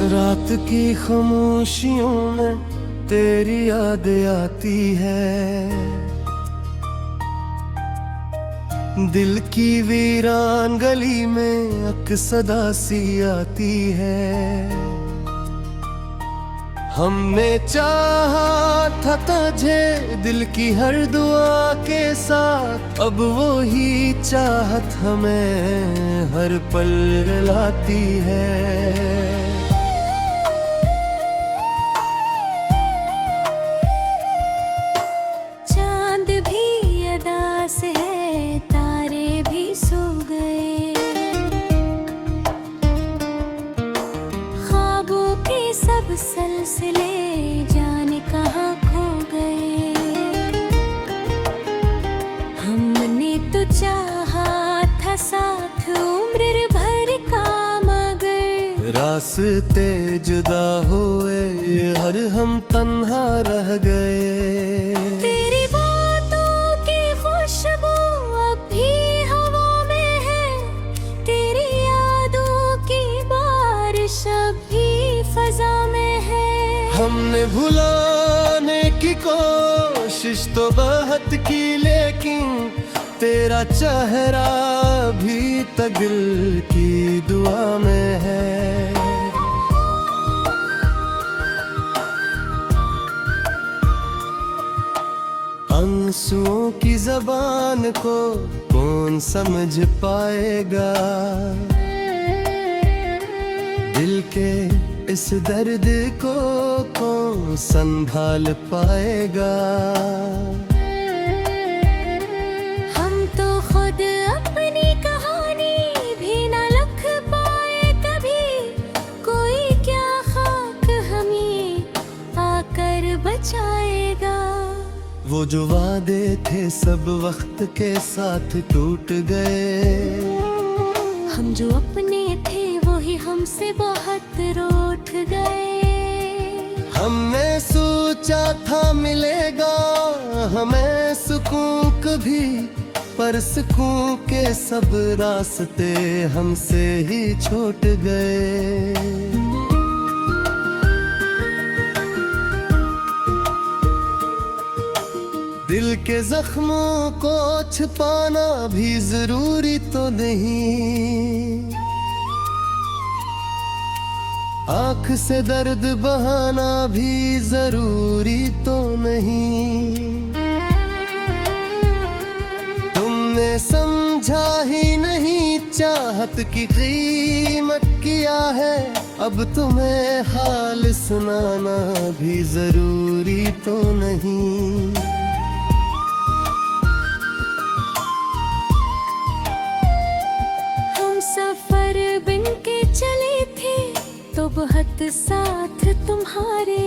रात की खामोशियों में तेरी याद आती है, दिल की वीरान गली में अक्सदा सी आती है। हमने चाहा था तुझे दिल की हर दुआ के साथ, अब वो ही चाहत हमें हर पल रुलाती है। सब सिलसिले जाने कहाँ खो गए। हमने तो चाहा था साथ उम्र भर का, मगर रास्ते जुदा हुए हर हम तन्हा रह गए। तेरी बातों की खुशबू अब भी हवा में है, तेरी यादों की बारिश अब भी फजा में है। हमने भुलाने की कोशिश तो बहुत की, लेकिन तेरा चेहरा भी तक दिल की दुआ में है। आंसुओं की ज़बान को कौन समझ पाएगा, दिल के इस दर्द को कौन संभाल पाएगा। हम तो खुद अपनी कहानी भी न लिख पाए कभी, कोई क्या खाक हमें आकर बचाएगा। वो जो वादे थे सब वक्त के साथ टूट गए, हम जो अपने थे वही हमसे बहुत रूठ गए। हमने सोचा था मिलेगा हमें सुकून कभी, पर सुकून के सब रास्ते हमसे ही छूट गए। दिल के जख्मों को छिपाना भी जरूरी तो नहीं, आँख से दर्द बहाना भी जरूरी तो नहीं। तुमने समझा ही नहीं चाहत की कीमत किया है, अब तुम्हें हाल सुनाना भी जरूरी तो नहीं। हम सफर बिन के चले थे तो बहुत साथ तुम्हारे,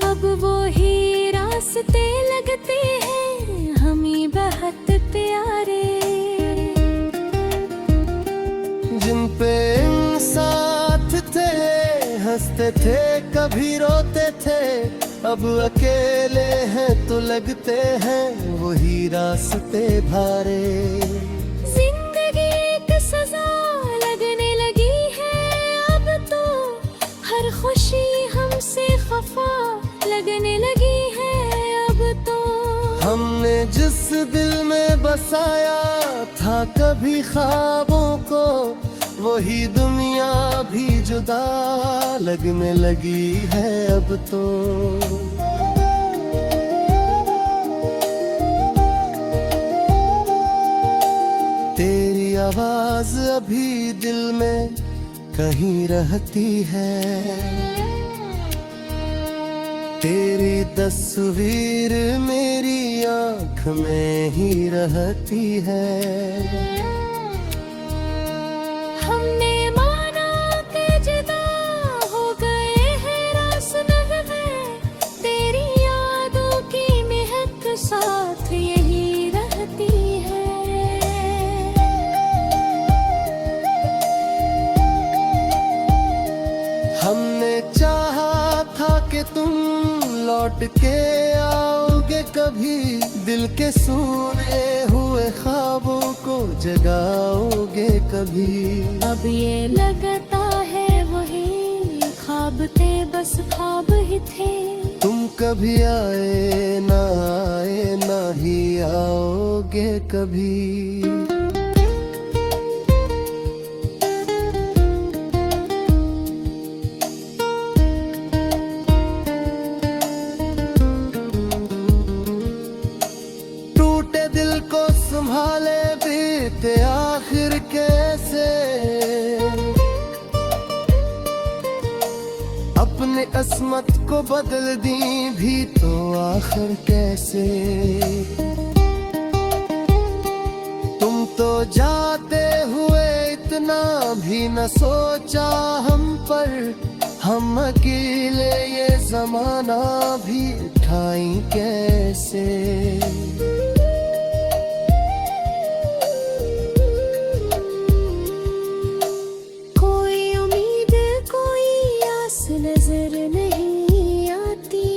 अब वो ही रास्ते लगते हैं हमें बहुत प्यारे। जिन पे साथ थे हंसते थे कभी रोते थे, अब अकेले हैं तो लगते हैं वही रास्ते भारे। जिंदगी एक सजा लगने लगी है अब तो, हर खुशी हमसे खफा लगने लगी है अब तो। हमने जिस दिल में बसाया था कभी ख्वाबों को, वही दुनिया भी जुदा लगने लगी है अब तो। तेरी आवाज अभी दिल में कहीं रहती है, तेरी तस्वीर मेरी आँख में ही रहती है। हमने माना कि जुदा हो गए हैं रास में, तेरी लौट के आओगे कभी, दिल के सोए हुए ख्वाबों को जगाओगे कभी। अब ये लगता है वही ख्वाब थे, बस ख्वाब ही थे। तुम कभी आए ना ही आओगे कभी। टूटे दिल को संभाले बीते आखिर कैसे, अपने किस्मत को बदल दी भी तो आखिर कैसे। तुम तो जाते हुए इतना भी न सोचा हम पर, हम अकेले ये जमाना भी उठाई कैसे। कोई उम्मीद कोई आस नजर नहीं आती,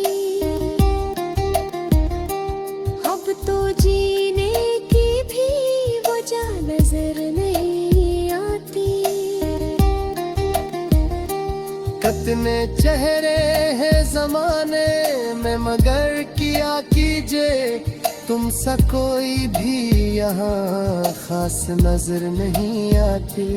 अब तो जीने की भी वजह नजर नहीं आती। कितने चेहरे हैं जमाने में मगर किया कीजिए, तुम सा कोई भी यहाँ खास नजर नहीं आती।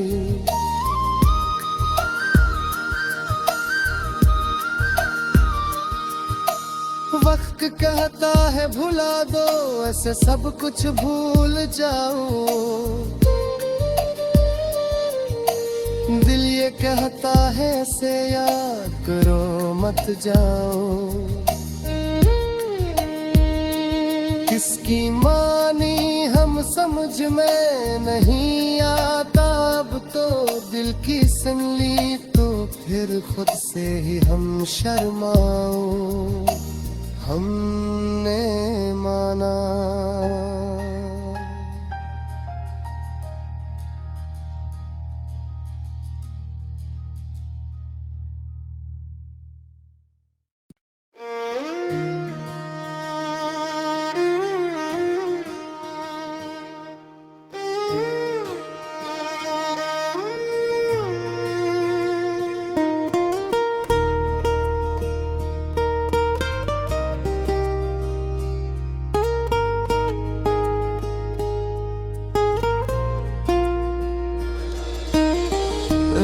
वक्त कहता है भुला दो, ऐसे सब कुछ भूल जाओ। दिल ये कहता है ऐसे याद करो मत जाओ। किसकी मानी हम समझ में नहीं आता, अब तो दिल की सुन ली तो फिर खुद से ही हम शर्माओ। हमने माना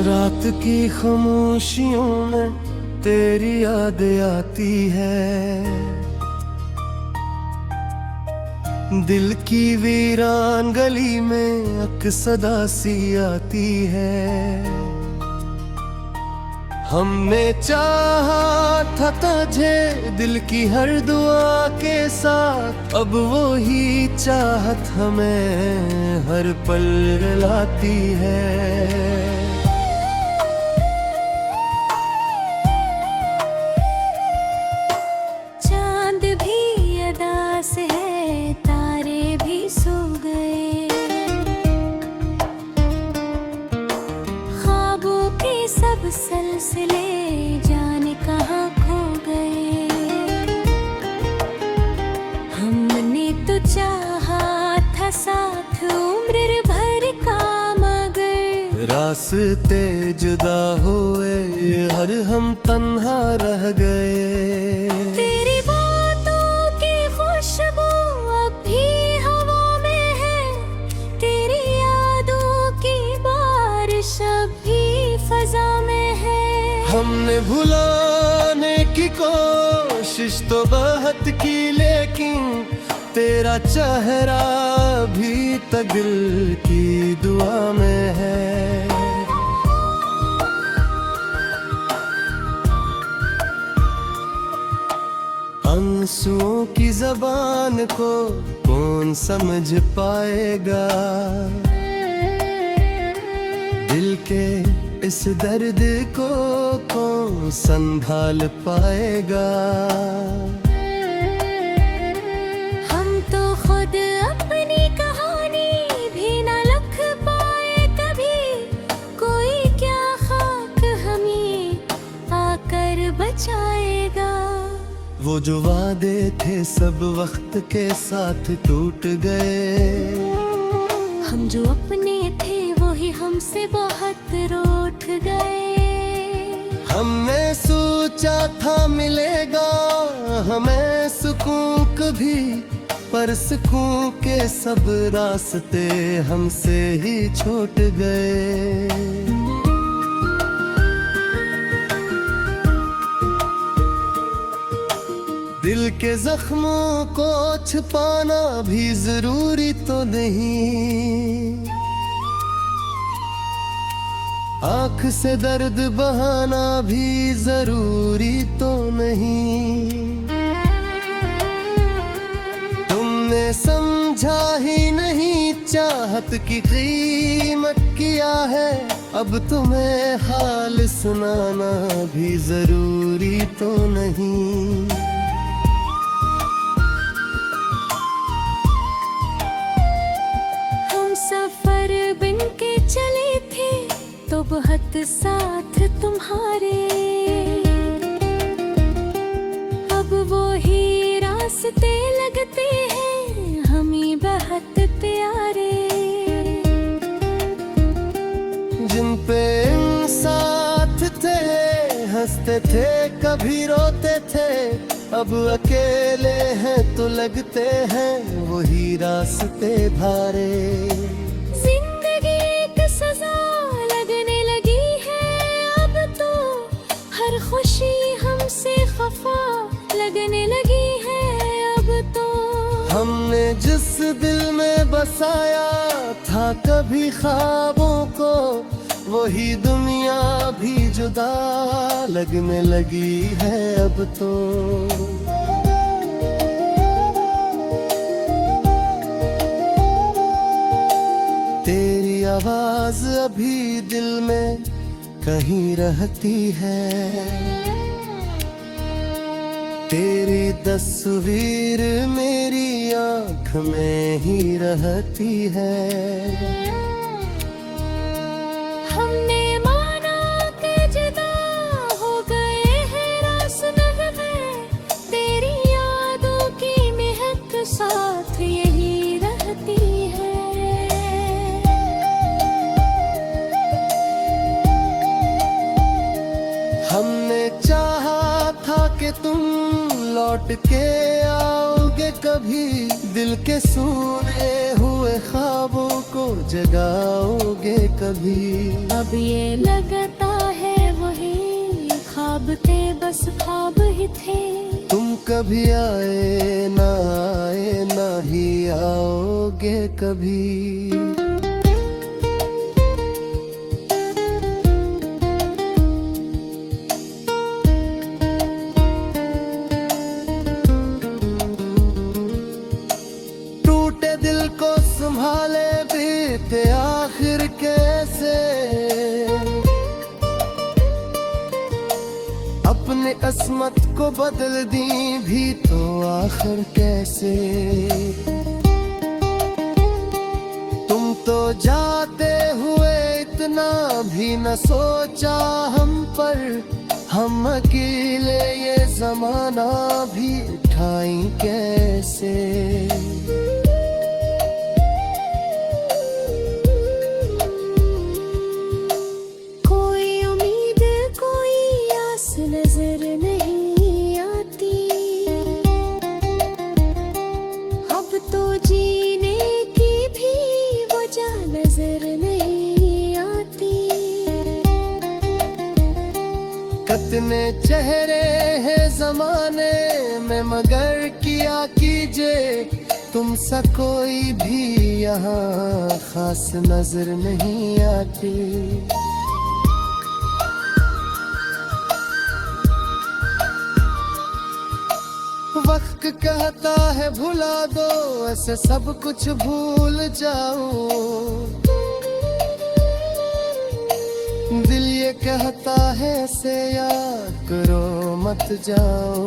रात की खामोशियों में तेरी याद आती है, दिल की वीरान गली में अक्सदा सी आती है। हमने चाहा था तुझे दिल की हर दुआ के साथ, अब वो ही चाहत हमें हर पल रुलाती है। सिलसिले जाने कहाँ खो गए, हमने तो चाहा था साथ उम्र भर का, मगर रास्ते जुदा हुए हर हम तन्हा रह गए। तेरी बातों की खुशबू अब भी हवा में है, तेरी यादों की बारिश अब भी फजा में है। हमने भुलाने की कोशिश तो बहुत की, लेकिन तेरा चेहरा भी तक दिल की दुआ में है। आंसुओं की ज़बान को कौन समझ पाएगा, दिल के इस दर्द को कौन संभाल पाएगा। हम तो खुद अपनी कहानी भी न लिख पाए कभी, कोई क्या खाक हमें आकर बचाएगा। वो जो वादे थे सब वक्त के साथ टूट गए। हम जो अपने थे वो ही हमसे बहुत रूठ गए। हमने सोचा था मिलेगा हमें सुकून कभी, पर सुकून के सब रास्ते हमसे ही छूट गए। दिल के जख्मों को छुपाना भी जरूरी तो नहीं, आंख से दर्द बहाना भी जरूरी तो नहीं। तुमने समझा ही नहीं चाहत की कीमत किया है, अब तुम्हें हाल सुनाना भी जरूरी तो नहीं। सफर बिन के चले थे तो बहुत साथ तुम्हारे, अब वो ही रास्ते लगते हैं हमें बहुत प्यारे। जिन पे साथ थे हंसते थे कभी रोते थे, अब अकेले हैं तो लगते हैं वही रास्ते भारे। जिंदगी एक सजा लगने लगी है अब तो, हर खुशी हमसे खफा लगने लगी है अब तो। हमने जिस दिल में बसाया था कभी ख्वाबों को, वही दुनिया भी जुदा लगने लगी है अब तो। तेरी आवाज अभी दिल में कहीं रहती है, तेरी तस्वीर मेरी आँख में ही रहती है। हमने माना कि जुदा हो गए हैं रास्ते में, तेरी यादों की महक साथ यही रहती है। हमने चाहा था कि तुम लौट के आओगे कभी, दिल के सोए हुए ख्वाबों को जगाओगे कभी। अब ये लगता है वही ख्वाब थे, बस ख्वाब ही थे। तुम कभी आए ना ही आओगे कभी। दिल को संभाले बीते आखिर कैसे, अपने अस्मत को बदल दी भी तो आखिर कैसे। तुम तो जाते हुए इतना भी न सोचा हम पर, हम अकेले ये जमाना भी उठाई कैसे। नजर नहीं आती, अब तो जीने की भी वजह नजर नहीं आती। कितने चेहरे हैं जमाने में मगर किया कीजिए, तुम सा कोई भी यहाँ खास नजर नहीं आती। वक्त कहता है भुला दो, ऐसे सब कुछ भूल जाओ। दिल ये कहता है ऐसे याद करो मत जाओ।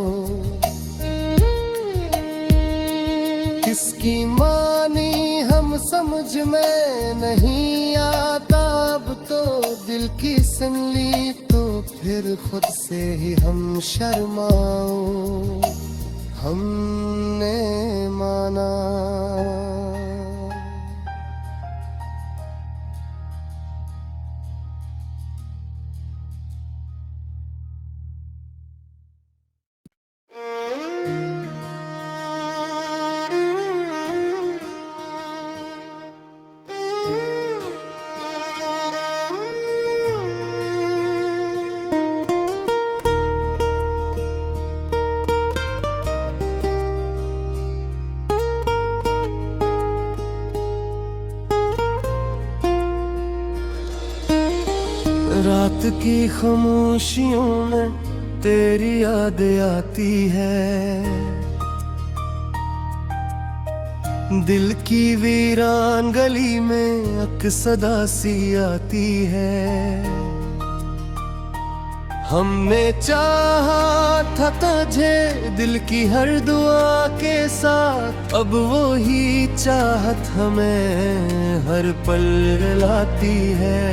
किसकी मानी हम समझ में नहीं आता, अब तो दिल की सुन ली तो फिर खुद से ही हम शर्माओ। हमने माना। रात की खामोशियों में तेरी याद आती है, दिल की वीरान गली में अक्सदा सी आती है। हमने चाहा था तुझे दिल की हर दुआ के साथ, अब वो ही चाहत हमें हर पल रुलाती है।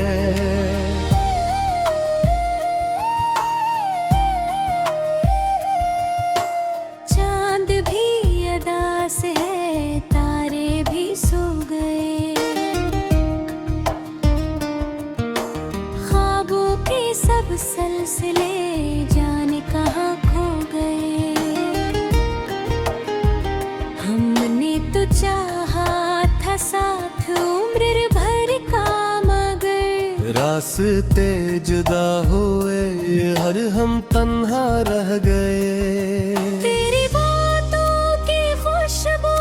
सिलसिले जाने कहाँ खो गए, हमने तो चाहा था साथ उम्र भर का, मगर रास्ते जुदा हुए हर हम तन्हा रह गए। तेरी बातों की खुशबू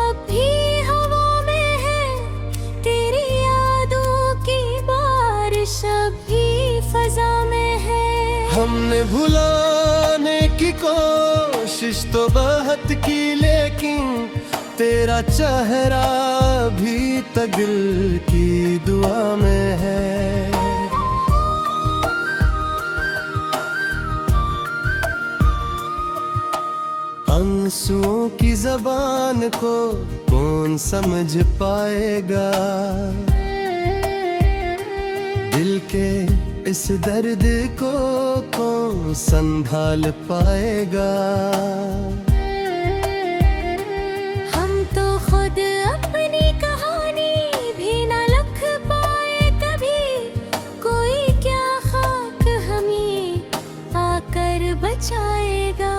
अब भी हवा में है, तेरी यादों की बारिश अब भी फजा में। हमने भुलाने की कोशिश तो बहुत की, लेकिन तेरा चेहरा भी तक दिल की दुआ में है। आंसुओं की ज़बान को कौन समझ पाएगा, दिल के इस दर्द को कौन संभाल पाएगा। हम तो खुद अपनी कहानी भी न लिख पाए कभी, कोई क्या खाक हमें आकर बचाएगा।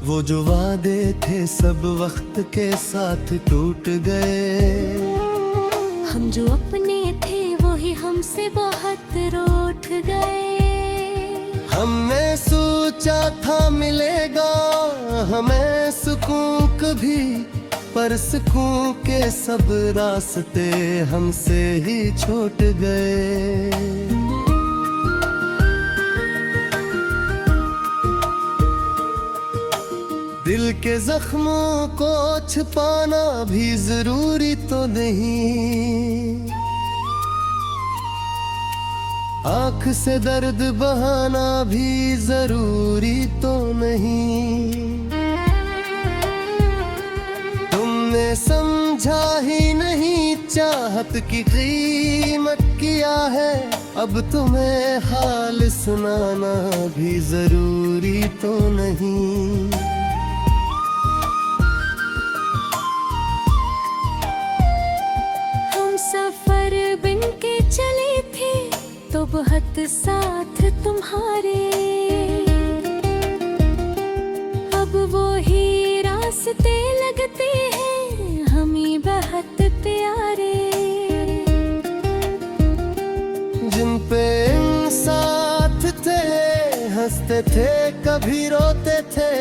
वो जो वादे थे सब वक्त के साथ टूट गए, हम जो अपने थे वही हमसे बहुत रूठ गए। हमने सोचा था मिलेगा हमें सुकून कभी, पर सुकून के सब रास्ते हमसे ही छूट गए। दिल के जख्मों को छिपाना भी जरूरी तो नहीं, आँख से दर्द बहाना भी जरूरी तो नहीं। तुमने समझा ही नहीं चाहत की कीमत किया है, अब तुम्हें हाल सुनाना भी जरूरी तो नहीं। हम सफर बिन के चले थे तो बहुत साथ तुम्हारे, अब वो ही रास्ते लगते हैं हमें बहुत प्यारे। जिन पे साथ थे हंसते थे कभी रोते थे,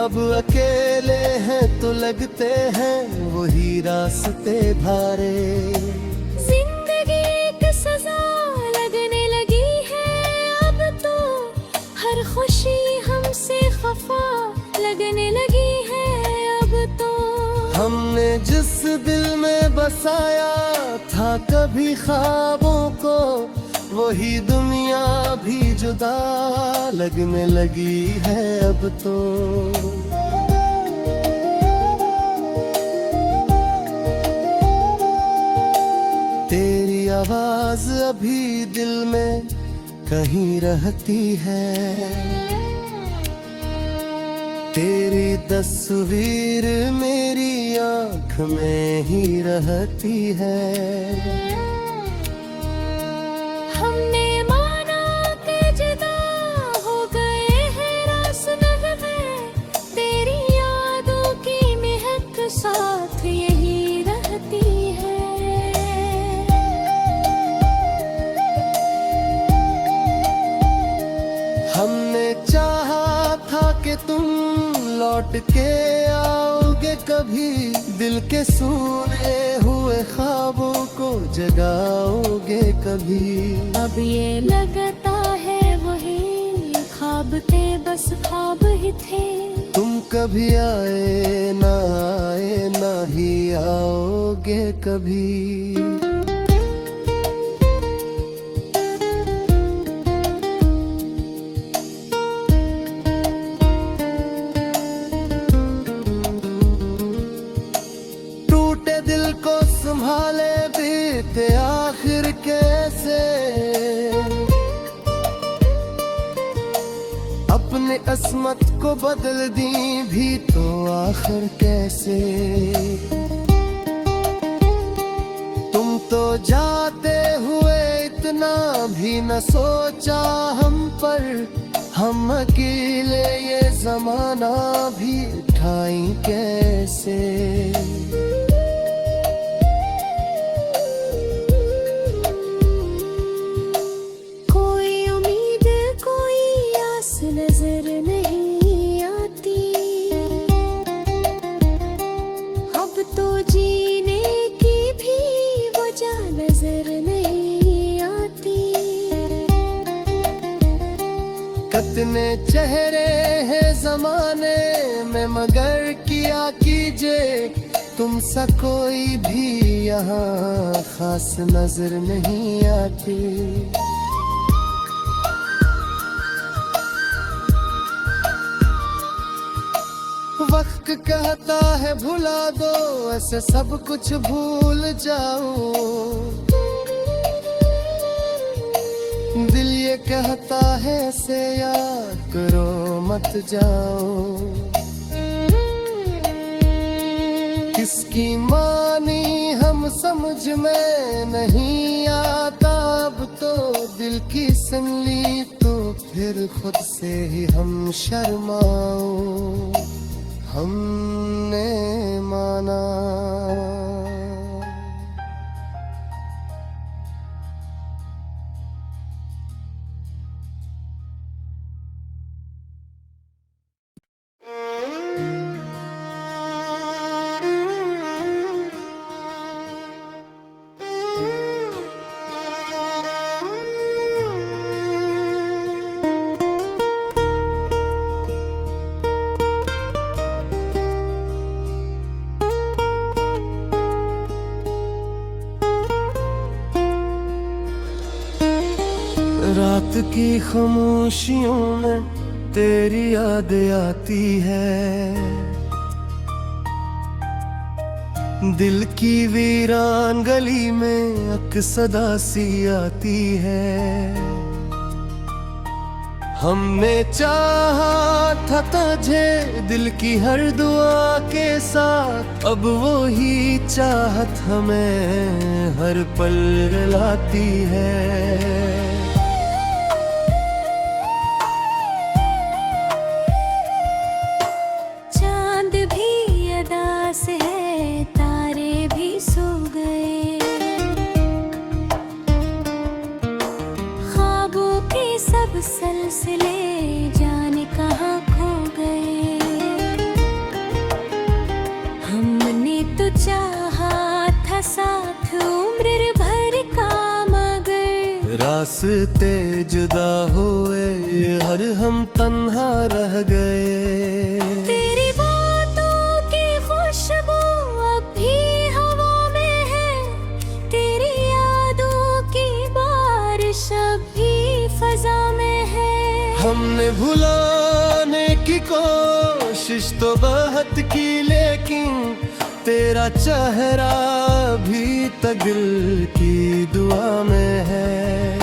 अब अकेले हैं तो लगते हैं वही रास्ते भारे। जिंदगी एक सजा लगने लगी है अब तो, हर खुशी हमसे खफा लगने लगी है अब तो। हमने जिस दिल में बसाया था कभी ख्वाबों को, वही दुनिया भी जुदा लगने लगी है अब तो। तेरी आवाज अभी दिल में कहीं रहती है, तेरी तस्वीर मेरी आँख में ही रहती है। हमने माना कि जुदा हो गए हैं रास्ते में, तेरी यादों की महक साथ यही रहती है। हमने चाहा था कि तुम लौट के आओगे कभी, दिल के सूने हुए ख्वाबों को जगाओगे कभी। अब ये लगता है वही ख्वाब थे, बस ख्वाब ही थे। तुम कभी आए ना ही आओगे कभी। दिल को संभाले बीते आखिर कैसे, अपने अस्मत को बदल दी भी तो आखिर कैसे। तुम तो जाते हुए इतना भी न सोचा हम पर, हम अकेले ये जमाना भी उठाई कैसे। नजर नहीं आती, अब तो जीने की भी वजह नजर नहीं आती। कितने चेहरे हैं जमाने में मगर किया कीजिए, तुम सा कोई भी यहाँ खास नजर नहीं आती। वक्त कहता है भुला दो, ऐसे सब कुछ भूल जाओ। दिल ये कहता है ऐसे याद करो मत जाओ। किसकी मानी हम समझ में नहीं आता, अब तो दिल की सुन ली तो फिर खुद से ही हम शर्माओ। हमने माना रात की खामोशियों में तेरी याद आती है, दिल की वीरान गली में अक्सदा सी आती है। हमने चाहा था तुझे दिल की हर दुआ के साथ, अब वो ही चाहत हमें हर पल रुलाती है। सिलसिले जाने कहाँ खो गए, हमने तो चाहा था साथ उम्र भर का, मगर रास्ते जुदा हुए हर हम तन्हा रह गए। तेरी बातों की खुशबू अब भी हवा में है, तेरी यादों की बारिश अब भी फजा में। हमने भुलाने की कोशिश तो बहुत की, लेकिन तेरा चेहरा भी तक दिल की दुआ में है।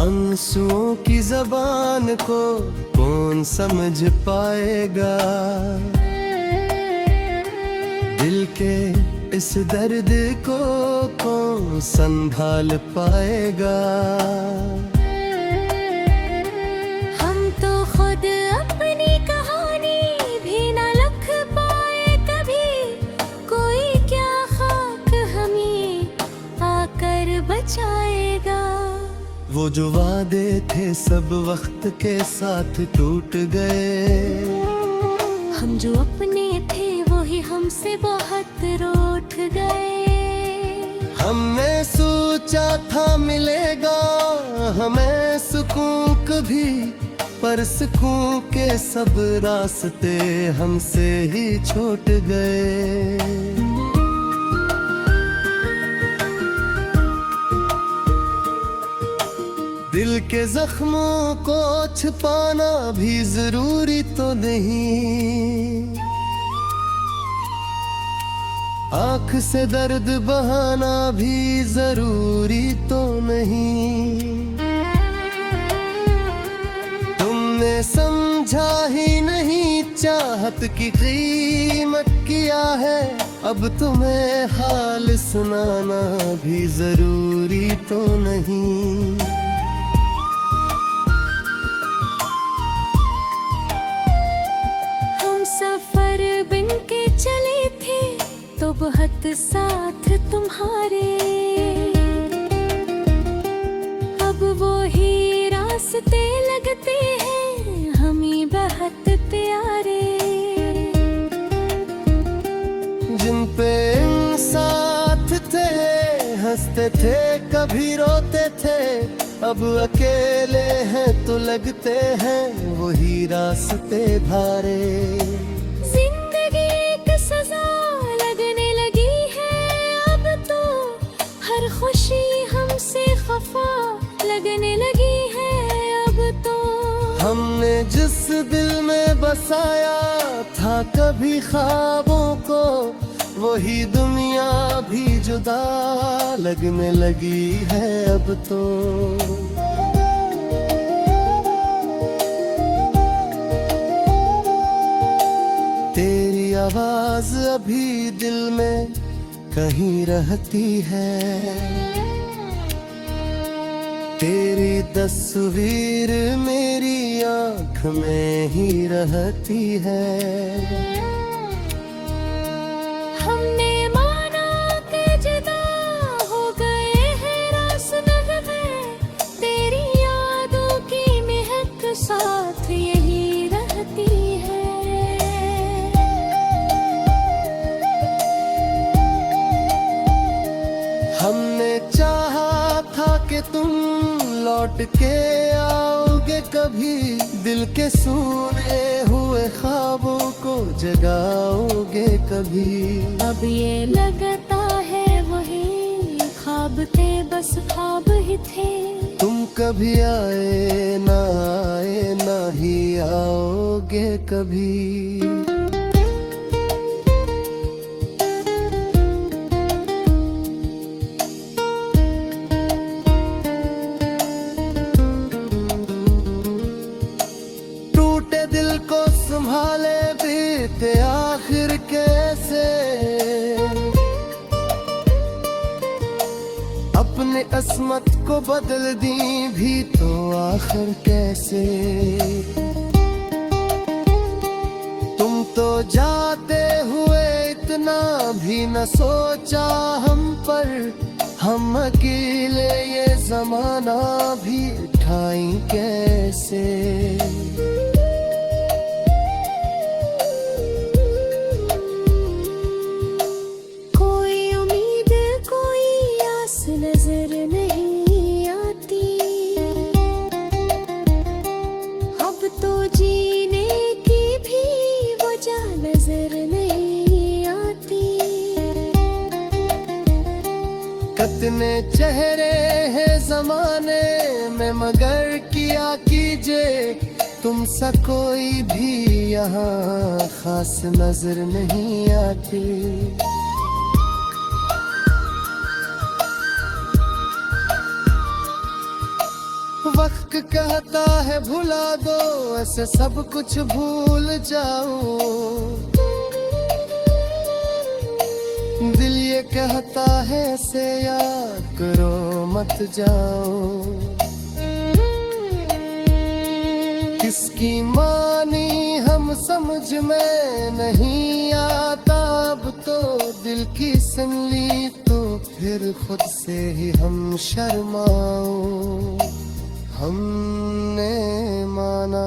आंसुओं की जबान को कौन समझ पाएगा, दिल के इस दर्द को कौन संभाल पाएगा। हम तो खुद अपनी कहानी भी न लिख पाए कभी, कोई क्या खाक हमें आकर बचाएगा। वो जो वादे थे सब वक्त के साथ टूट गए, हम जो अपने थे वही हमसे बहुत रूठ गए। हमने सोचा था मिलेगा हमें सुकून कभी, पर सुकून के सब रास्ते हमसे ही छूट गए। दिल के जख्मों को छुपाना भी जरूरी तो नहीं, आँख से दर्द बहाना भी जरूरी तो नहीं। तुमने समझा ही नहीं चाहत की कीमत किया है, अब तुम्हें हाल सुनाना भी जरूरी तो नहीं। सफर बिन के चले थे तो बहुत साथ तुम्हारे, अब वो ही रास्ते लगते हैं हमें बहुत प्यारे। जिन पे साथ थे हंसते थे कभी रोते थे, अब अकेले हैं तो लगते हैं वही रास्ते धारे। जिंदगी एक सजा लगने लगी है अब तो, हर खुशी हमसे खफा लगने लगी है अब तो। हमने जिस दिल में बसाया था कभी ख्वाबों को, वही दुनिया भी जुदा लगने लगी है अब तो। तेरी आवाज अभी दिल में कहीं रहती है, तेरी तस्वीर मेरी आँख में ही रहती है। हमने माना के जुदा हो गए हैं रास्ते में, तेरी यादों की महक साथ यही रहती है। हमने चाहा था कि तुम लौट के आओगे कभी, दिल के सूने हुए ख्वाबों को जगाओगे कभी। अब ये लगता है वही ख्वाब थे, बस ख्वाब ही थे। तुम कभी आए ना ही आओगे कभी। दिल को संभाले बीते आखिर कैसे, अपने अस्मत को बदल दी भी तो आखिर कैसे। तुम तो जाते हुए इतना भी न सोचा हम पर, हम अकेले ये जमाना भी उठाई कैसे। नजर नहीं आती, अब तो जीने की भी वजह नजर नहीं आती। कितने चेहरे हैं जमाने में मगर किया कीजिए, तुम सा कोई भी यहाँ खास नजर नहीं आती। वक्त कहता है भुला दो, ऐसे सब कुछ भूल जाओ। दिल ये कहता है ऐसे याद करो मत जाओ। किसकी मानी हम समझ में नहीं आता, अब तो दिल की सुन ली तो फिर खुद से ही हम शर्माओ। हमने माना